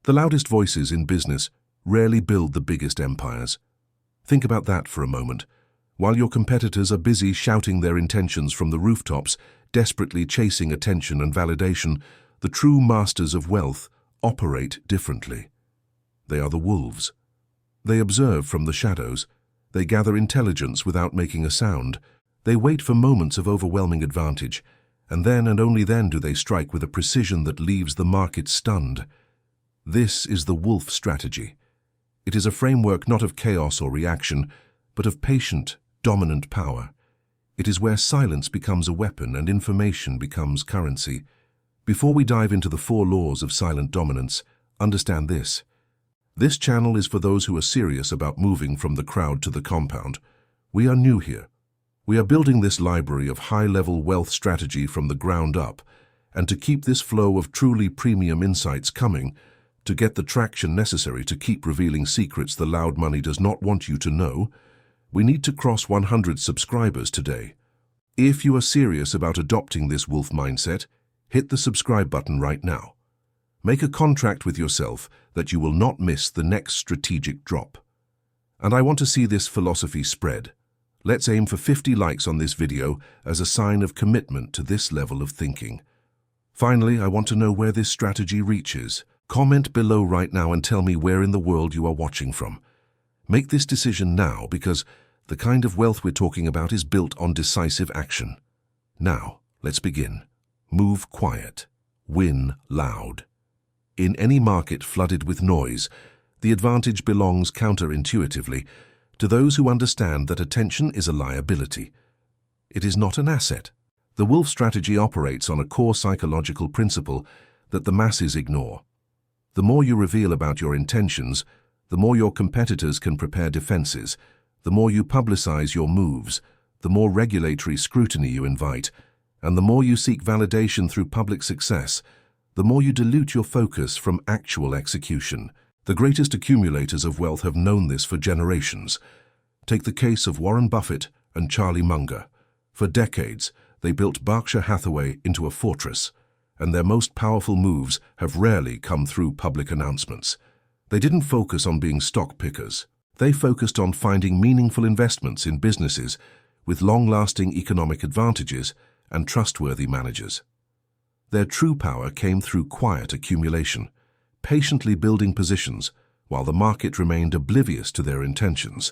The loudest voices in business rarely build the biggest empires. Think about that for a moment. While your competitors are busy shouting their intentions from the rooftops, desperately chasing attention and validation, the true masters of wealth operate differently. They are the wolves. They observe from the shadows. They gather intelligence without making a sound. They wait for moments of overwhelming advantage, and then and only then do they strike with a precision that leaves the market stunned. This is the wolf strategy. It is a framework not of chaos or reaction, but of patient, dominant power. It is where silence becomes a weapon and information becomes currency. Before we dive into the 4 laws of silent dominance, understand this. This channel is for those who are serious about moving from the crowd to the compound. We are new here. We are building this library of high-level wealth strategy from the ground up, and to keep this flow of truly premium insights coming, to get the traction necessary to keep revealing secrets the loud money does not want you to know, we need to cross 100 subscribers today. If you are serious about adopting this wolf mindset, hit the subscribe button right now. Make a contract with yourself that you will not miss the next strategic drop. And I want to see this philosophy spread. Let's aim for 50 likes on this video as a sign of commitment to this level of thinking. Finally, I want to know where this strategy reaches. Comment below right now and tell me where in the world you are watching from. Make this decision now, because the kind of wealth we're talking about is built on decisive action. Now, let's begin. Move quiet. Win loud. In any market flooded with noise, the advantage belongs counterintuitively to those who understand that attention is a liability. It is not an asset. The wolf strategy operates on a core psychological principle that the masses ignore. The more you reveal about your intentions, the more your competitors can prepare defenses. The more you publicize your moves, the more regulatory scrutiny you invite, and the more you seek validation through public success, the more you dilute your focus from actual execution. The greatest accumulators of wealth have known this for generations. Take the case of Warren Buffett and Charlie Munger. For decades, they built Berkshire Hathaway into a fortress, and their most powerful moves have rarely come through public announcements. They didn't focus on being stock pickers. They focused on finding meaningful investments in businesses with long-lasting economic advantages and trustworthy managers. Their true power came through quiet accumulation, patiently building positions while the market remained oblivious to their intentions.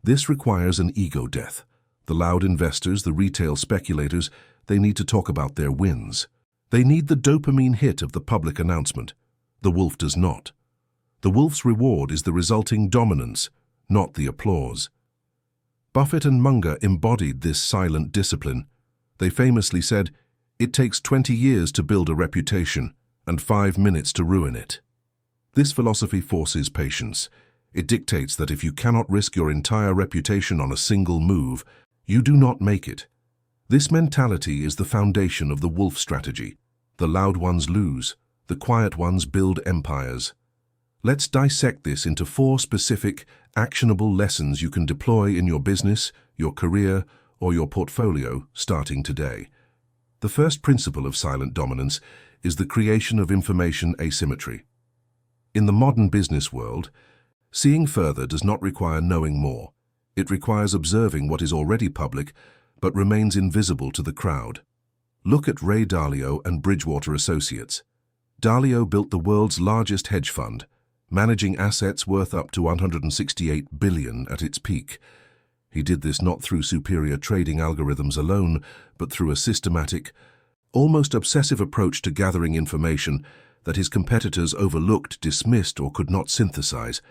This requires an ego death. The loud investors, the retail speculators, they need to talk about their wins. They need the dopamine hit of the public announcement. The wolf does not. The wolf's reward is the resulting dominance, not the applause. Buffett and Munger embodied this silent discipline. They famously said, "It takes 20 years to build a reputation and 5 minutes to ruin it." This philosophy forces patience. It dictates that if you cannot risk your entire reputation on a single move, you do not make it. This mentality is the foundation of the wolf strategy. The loud ones lose, the quiet ones build empires. Let's dissect this into 4 specific, actionable lessons you can deploy in your business, your career, or your portfolio starting today. The first principle of silent dominance is the creation of information asymmetry. In the modern business world, seeing further does not require knowing more. It requires observing what is already public but remains invisible to the crowd. Look at Ray Dalio and Bridgewater Associates. Dalio built the world's largest hedge fund, managing assets worth up to $168 billion at its peak. He did this not through superior trading algorithms alone, but through a systematic, almost obsessive approach to gathering information that his competitors overlooked, dismissed, or could not synthesize.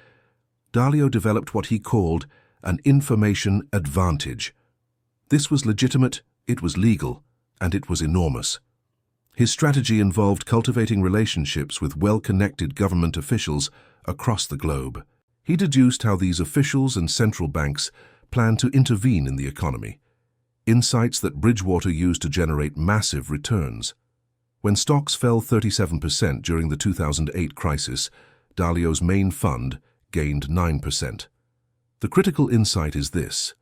Dalio developed what he called an information advantage. This was legitimate, it was legal, and it was enormous. His strategy involved cultivating relationships with well-connected government officials across the globe. He deduced how these officials and central banks planned to intervene in the economy, insights that Bridgewater used to generate massive returns. When stocks fell 37% during the 2008 crisis, Dalio's main fund gained 9%. The critical insight is this: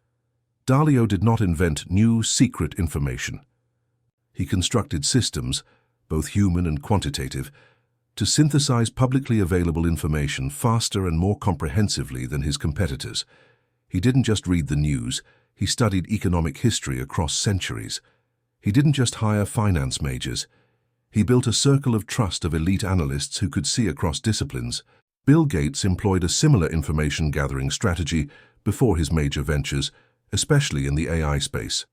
Dalio did not invent new, secret information. He constructed systems, both human and quantitative, to synthesize publicly available information faster and more comprehensively than his competitors. He didn't just read the news, he studied economic history across centuries. He didn't just hire finance majors. He built a circle of trust of elite analysts who could see across disciplines. Bill Gates employed a similar information-gathering strategy before his major ventures, especially in the AI space.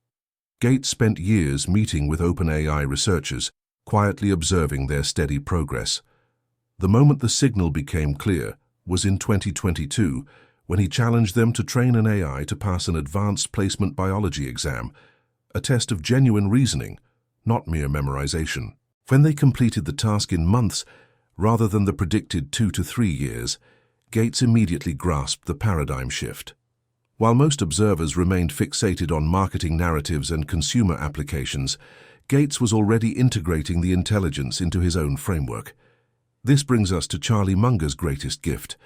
Gates spent years meeting with OpenAI researchers, quietly observing their steady progress. The moment the signal became clear was in 2022, when he challenged them to train an AI to pass an advanced placement biology exam, a test of genuine reasoning, not mere memorization. When they completed the task in months, rather than the predicted 2 to 3 years, Gates immediately grasped the paradigm shift. While most observers remained fixated on marketing narratives and consumer applications, Gates was already integrating the intelligence into his own framework. This brings us to Charlie Munger's greatest gift,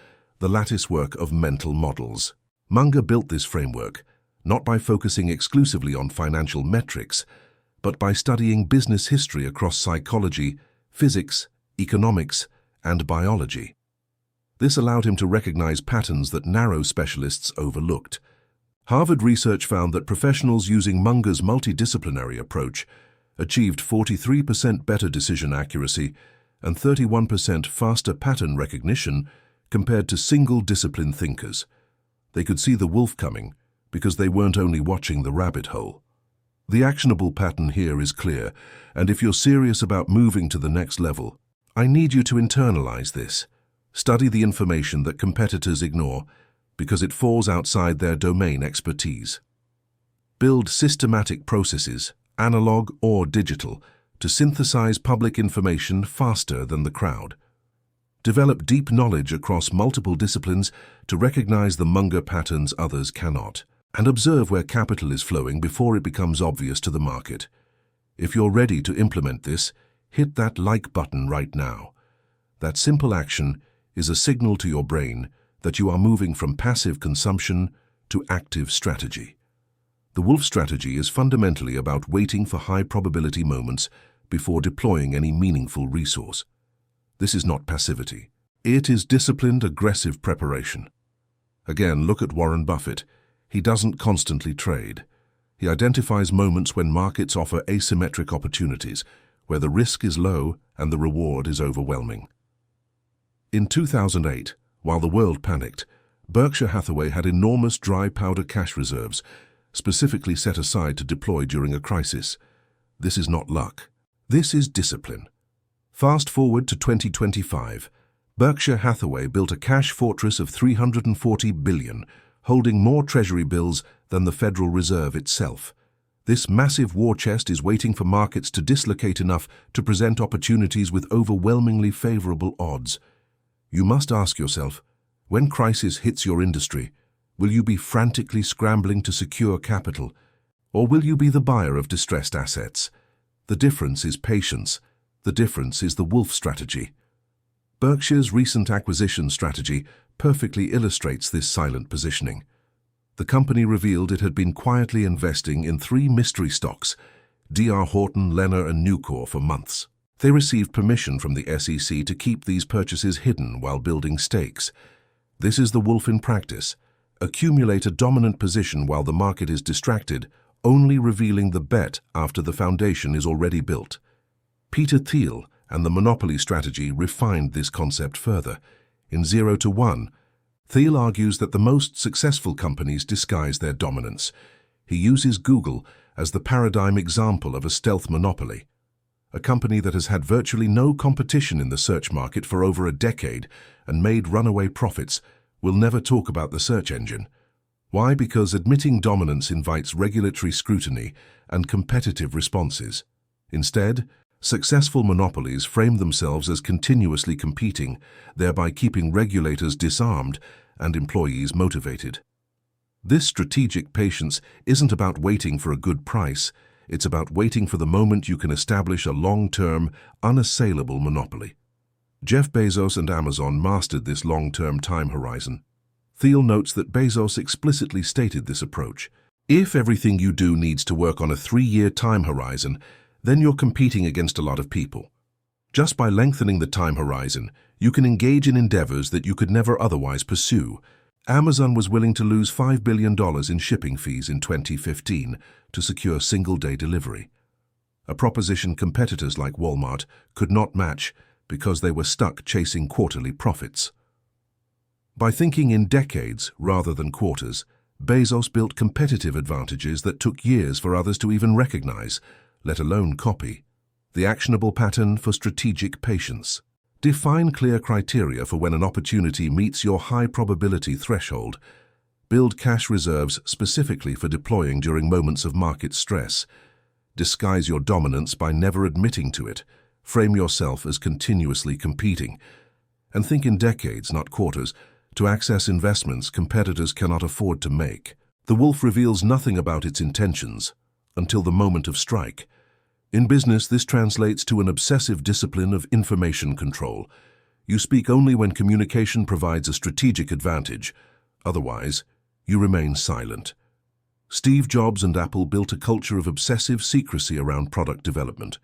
the lattice work of mental models. Munger built this framework, not by focusing exclusively on financial metrics, but by studying business history across psychology, physics, economics, and biology. This allowed him to recognize patterns that narrow specialists overlooked. Harvard research found that professionals using Munger's multidisciplinary approach achieved 43% better decision accuracy and 31% faster pattern recognition compared to single-discipline thinkers. They could see the wolf coming because they weren't only watching the rabbit hole. The actionable pattern here is clear, and if you're serious about moving to the next level, I need you to internalize this. Study the information that competitors ignore because it falls outside their domain expertise. Build systematic processes, analog or digital, to synthesize public information faster than the crowd. Develop deep knowledge across multiple disciplines to recognize the Munger patterns others cannot, and observe where capital is flowing before it becomes obvious to the market. If you're ready to implement this, hit that like button right now. That simple action is a signal to your brain that you are moving from passive consumption to active strategy. The wolf strategy is fundamentally about waiting for high-probability moments before deploying any meaningful resource. This is not passivity. It is disciplined, aggressive preparation. Again, look at Warren Buffett. He doesn't constantly trade. He identifies moments when markets offer asymmetric opportunities, where the risk is low and the reward is overwhelming. In 2008, while the world panicked, Berkshire Hathaway had enormous dry powder cash reserves, specifically set aside to deploy during a crisis. This is not luck. This is discipline. Fast forward to 2025, Berkshire Hathaway built a cash fortress of $340 billion, holding more treasury bills than the Federal Reserve itself. This massive war chest is waiting for markets to dislocate enough to present opportunities with overwhelmingly favorable odds. You must ask yourself, when crisis hits your industry, will you be frantically scrambling to secure capital, or will you be the buyer of distressed assets? The difference is patience. The difference is the wolf strategy. Berkshire's recent acquisition strategy perfectly illustrates this silent positioning. The company revealed it had been quietly investing in 3 mystery stocks, D.R. Horton, Lennar, and Nucor, for months. They received permission from the SEC to keep these purchases hidden while building stakes. This is the wolf in practice. Accumulate a dominant position while the market is distracted, only revealing the bet after the foundation is already built. Peter Thiel and the monopoly strategy refined this concept further. In 0 to 1, Thiel argues that the most successful companies disguise their dominance. He uses Google as the paradigm example of a stealth monopoly. A company that has had virtually no competition in the search market for over a decade and made runaway profits will never talk about the search engine. Why? Because admitting dominance invites regulatory scrutiny and competitive responses. Instead, successful monopolies frame themselves as continuously competing, thereby keeping regulators disarmed and employees motivated. This strategic patience isn't about waiting for a good price. It's about waiting for the moment you can establish a long-term, unassailable monopoly. Jeff Bezos and Amazon mastered this long-term time horizon. Thiel notes that Bezos explicitly stated this approach. If everything you do needs to work on a 3-year time horizon, then you're competing against a lot of people. Just by lengthening the time horizon, you can engage in endeavors that you could never otherwise pursue. Amazon was willing to lose $5 billion in shipping fees in 2015 to secure single-day delivery, a proposition competitors like Walmart could not match because they were stuck chasing quarterly profits. By thinking in decades rather than quarters, Bezos built competitive advantages that took years for others to even recognize, let alone copy. The actionable pattern for strategic patience. Define clear criteria for when an opportunity meets your high-probability threshold. Build cash reserves specifically for deploying during moments of market stress. Disguise your dominance by never admitting to it. Frame yourself as continuously competing. And think in decades, not quarters, to access investments competitors cannot afford to make. The wolf reveals nothing about its intentions until the moment of strike. In business, this translates to an obsessive discipline of information control. You speak only when communication provides a strategic advantage. Otherwise, you remain silent. Steve Jobs and Apple built a culture of obsessive secrecy around product development.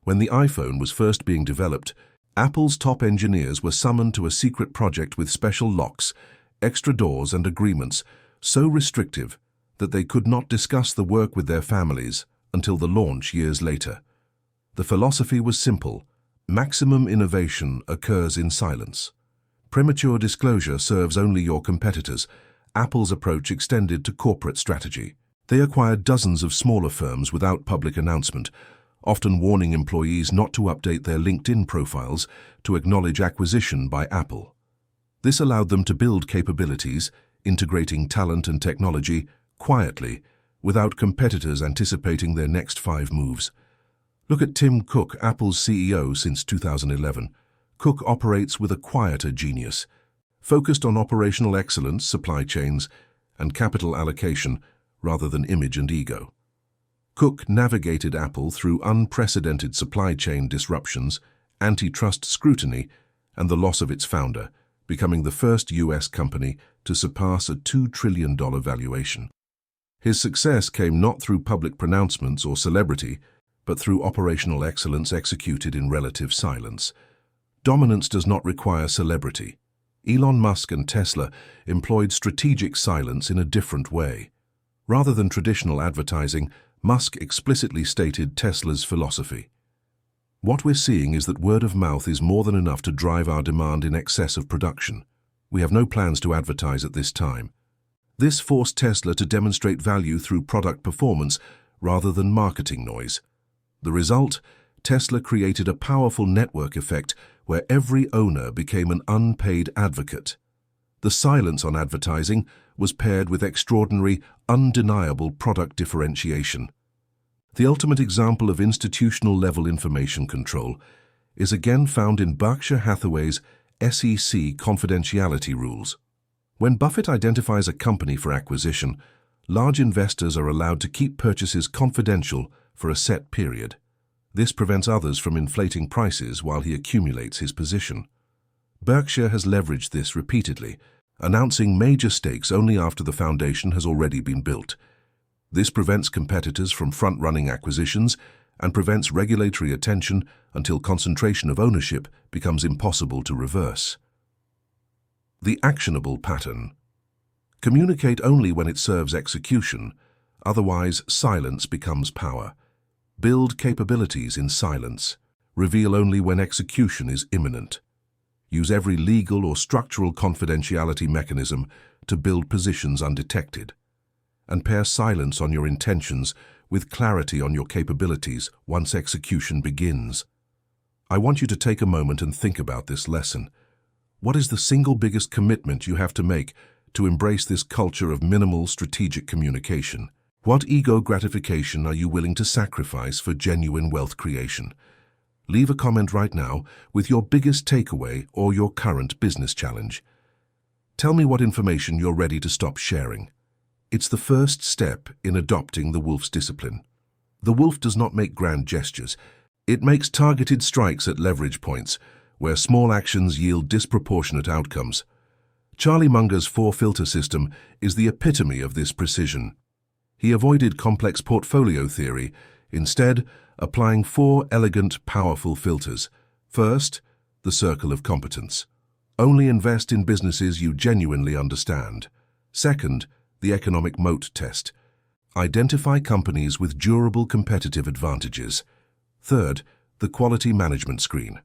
When the iPhone was first being developed, Apple's top engineers were summoned to a secret project with special locks, extra doors and agreements so restrictive that they could not discuss the work with their families until the launch years later. The philosophy was simple: maximum innovation occurs in silence. Premature disclosure serves only your competitors. Apple's approach extended to corporate strategy. They acquired dozens of smaller firms without public announcement, often warning employees not to update their LinkedIn profiles to acknowledge acquisition by Apple. This allowed them to build capabilities, integrating talent and technology, quietly, without competitors anticipating their next 5 moves. Look at Tim Cook, Apple's CEO since 2011. Cook operates with a quieter genius, focused on operational excellence, supply chains, and capital allocation rather than image and ego. Cook navigated Apple through unprecedented supply chain disruptions, antitrust scrutiny, and the loss of its founder, becoming the first U.S. company to surpass a $2 trillion valuation. His success came not through public pronouncements or celebrity, but through operational excellence executed in relative silence. Dominance does not require celebrity. Elon Musk and Tesla employed strategic silence in a different way. Rather than traditional advertising, Musk explicitly stated Tesla's philosophy. What we're seeing is that word of mouth is more than enough to drive our demand in excess of production. We have no plans to advertise at this time. This forced Tesla to demonstrate value through product performance rather than marketing noise. The result? Tesla created a powerful network effect where every owner became an unpaid advocate. The silence on advertising was paired with extraordinary, undeniable product differentiation. The ultimate example of institutional-level information control is again found in Berkshire Hathaway's SEC confidentiality rules. When Buffett identifies a company for acquisition, large investors are allowed to keep purchases confidential for a set period. This prevents others from inflating prices while he accumulates his position. Berkshire has leveraged this repeatedly, announcing major stakes only after the foundation has already been built. This prevents competitors from front-running acquisitions and prevents regulatory attention until concentration of ownership becomes impossible to reverse. The actionable pattern. Communicate only when it serves execution, otherwise silence becomes power. Build capabilities in silence. Reveal only when execution is imminent. Use every legal or structural confidentiality mechanism to build positions undetected. And pair silence on your intentions with clarity on your capabilities once execution begins. I want you to take a moment and think about this lesson. What is the single biggest commitment you have to make to embrace this culture of minimal strategic communication? What ego gratification are you willing to sacrifice for genuine wealth creation? Leave a comment right now with your biggest takeaway or your current business challenge. Tell me what information you're ready to stop sharing. It's the first step in adopting the wolf's discipline. The wolf does not make grand gestures. It makes targeted strikes at leverage points, where small actions yield disproportionate outcomes. Charlie Munger's 4-filter system is the epitome of this precision. He avoided complex portfolio theory, instead applying 4 elegant, powerful filters: First, the circle of competence. Only invest in businesses you genuinely understand. Second, the economic moat test. Identify companies with durable competitive advantages. Third, the quality management screen.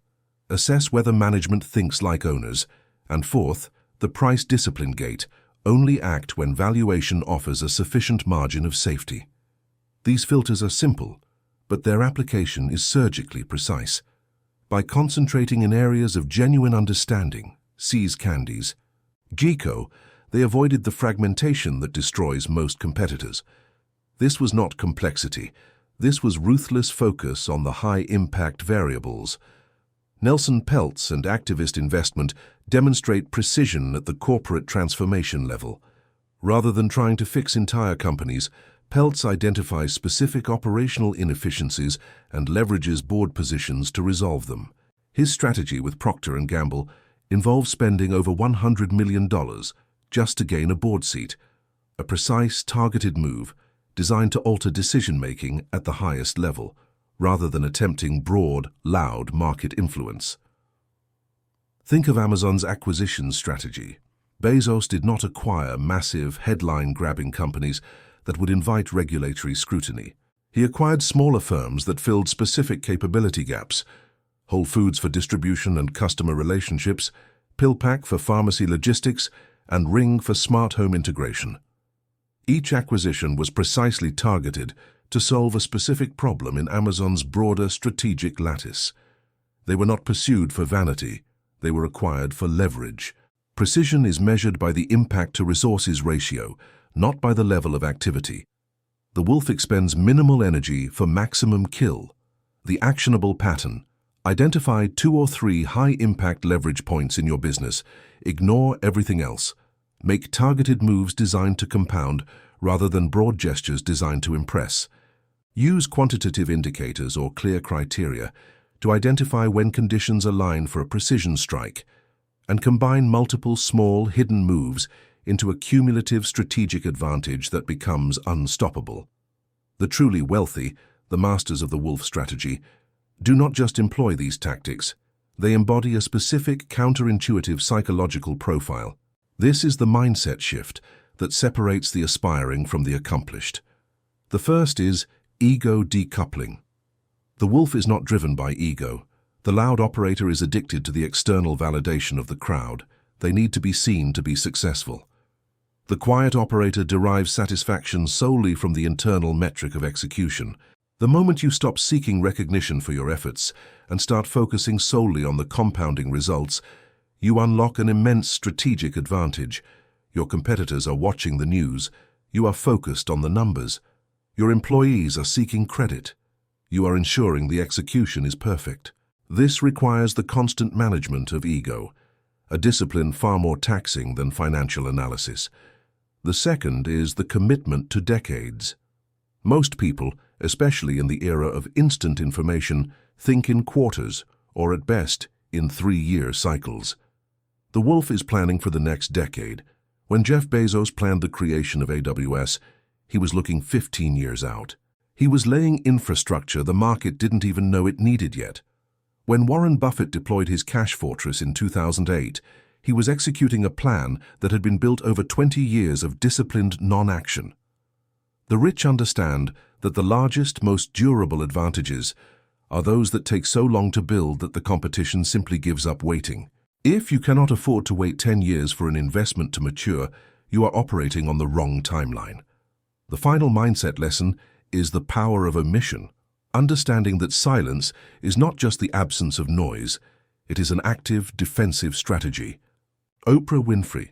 Assess whether management thinks like owners. And fourth, the price discipline gate. Only act when valuation offers a sufficient margin of safety. These filters are simple, but their application is surgically precise. By concentrating in areas of genuine understanding, seize candies. GECO, they avoided the fragmentation that destroys most competitors. This was not complexity. This was ruthless focus on the high-impact variables. Nelson Peltz and activist investment demonstrate precision at the corporate transformation level. Rather than trying to fix entire companies, Peltz identifies specific operational inefficiencies and leverages board positions to resolve them. His strategy with Procter & Gamble involves spending over $100 million just to gain a board seat, a precise, targeted move designed to alter decision-making at the highest level, rather than attempting broad, loud market influence. Think of Amazon's acquisition strategy. Bezos did not acquire massive, headline-grabbing companies that would invite regulatory scrutiny. He acquired smaller firms that filled specific capability gaps: Whole Foods for distribution and customer relationships, PillPack for pharmacy logistics, and Ring for smart home integration. Each acquisition was precisely targeted to solve a specific problem in Amazon's broader strategic lattice. They were not pursued for vanity, they were acquired for leverage. Precision is measured by the impact-to-resources ratio, not by the level of activity. The wolf expends minimal energy for maximum kill. The actionable pattern: identify 2 or 3 high-impact leverage points in your business. Ignore everything else. Make targeted moves designed to compound rather than broad gestures designed to impress. Use quantitative indicators or clear criteria to identify when conditions align for a precision strike, and combine multiple small, hidden moves into a cumulative strategic advantage that becomes unstoppable. The truly wealthy, the masters of the wolf strategy, do not just employ these tactics. They embody a specific, counterintuitive psychological profile. This is the mindset shift that separates the aspiring from the accomplished. The first is ego decoupling. The wolf is not driven by ego. The loud operator is addicted to the external validation of the crowd. They need to be seen to be successful. The quiet operator derives satisfaction solely from the internal metric of execution. The moment you stop seeking recognition for your efforts and start focusing solely on the compounding results, you unlock an immense strategic advantage. Your competitors are watching the news. You are focused on the numbers. Your employees are seeking credit. You are ensuring the execution is perfect. This requires the constant management of ego, a discipline far more taxing than financial analysis. The second is the commitment to decades. Most people, especially in the era of instant information, think in quarters, or at best, in 3-year cycles. The wolf is planning for the next decade. When Jeff Bezos planned the creation of AWS, he was looking 15 years out. He was laying infrastructure the market didn't even know it needed yet. When Warren Buffett deployed his cash fortress in 2008, he was executing a plan that had been built over 20 years of disciplined non-action. The rich understand that the largest, most durable advantages are those that take so long to build that the competition simply gives up waiting. If you cannot afford to wait 10 years for an investment to mature, you are operating on the wrong timeline. The final mindset lesson is the power of omission, understanding that silence is not just the absence of noise, it is an active, defensive strategy. Oprah Winfrey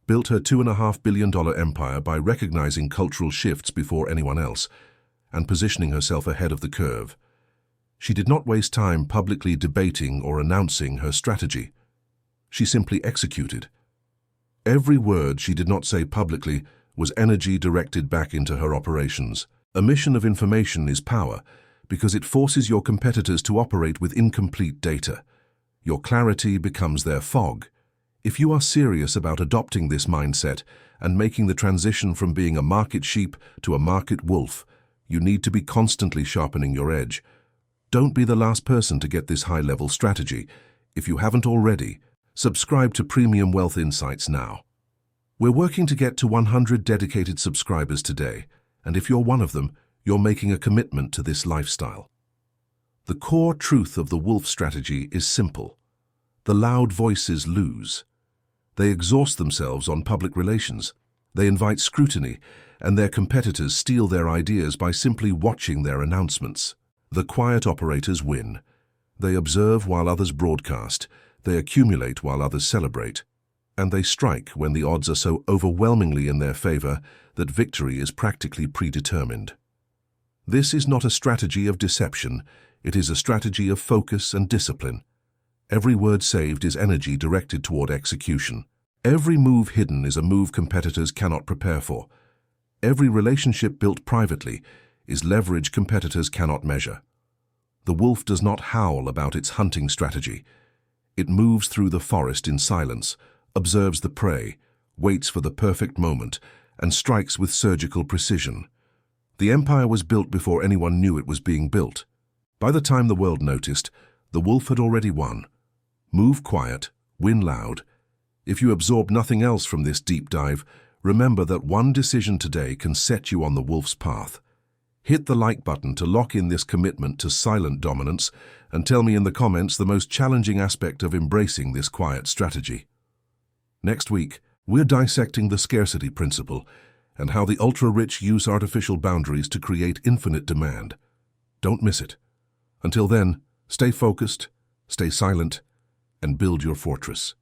built her $2.5 billion empire by recognizing cultural shifts before anyone else and positioning herself ahead of the curve. She did not waste time publicly debating or announcing her strategy. She simply executed. Every word she did not say publicly was energy directed back into her operations. Omission of information is power because it forces your competitors to operate with incomplete data. Your clarity becomes their fog. If you are serious about adopting this mindset and making the transition from being a market sheep to a market wolf, you need to be constantly sharpening your edge. Don't be the last person to get this high-level strategy. If you haven't already, subscribe to Premium Wealth Insights now. We're working to get to 100 dedicated subscribers today, and if you're one of them, you're making a commitment to this lifestyle. The core truth of the wolf strategy is simple. The loud voices lose. They exhaust themselves on public relations. They invite scrutiny, and their competitors steal their ideas by simply watching their announcements. The quiet operators win. They observe while others broadcast. They accumulate while others celebrate. And they strike when the odds are so overwhelmingly in their favor that victory is practically predetermined. This is not a strategy of deception. It is a strategy of focus and discipline. Every word saved is energy directed toward execution. Every move hidden is a move competitors cannot prepare for. Every relationship built privately is leverage competitors cannot measure. The wolf does not howl about its hunting strategy. It moves through the forest in silence, observes the prey, waits for the perfect moment, and strikes with surgical precision. The empire was built before anyone knew it was being built. By the time the world noticed, the wolf had already won. Move quiet, win loud. If you absorb nothing else from this deep dive, remember that one decision today can set you on the wolf's path. Hit the like button to lock in this commitment to silent dominance, and tell me in the comments the most challenging aspect of embracing this quiet strategy. Next week, we're dissecting the scarcity principle and how the ultra-rich use artificial boundaries to create infinite demand. Don't miss it. Until then, stay focused, stay silent, and build your fortress.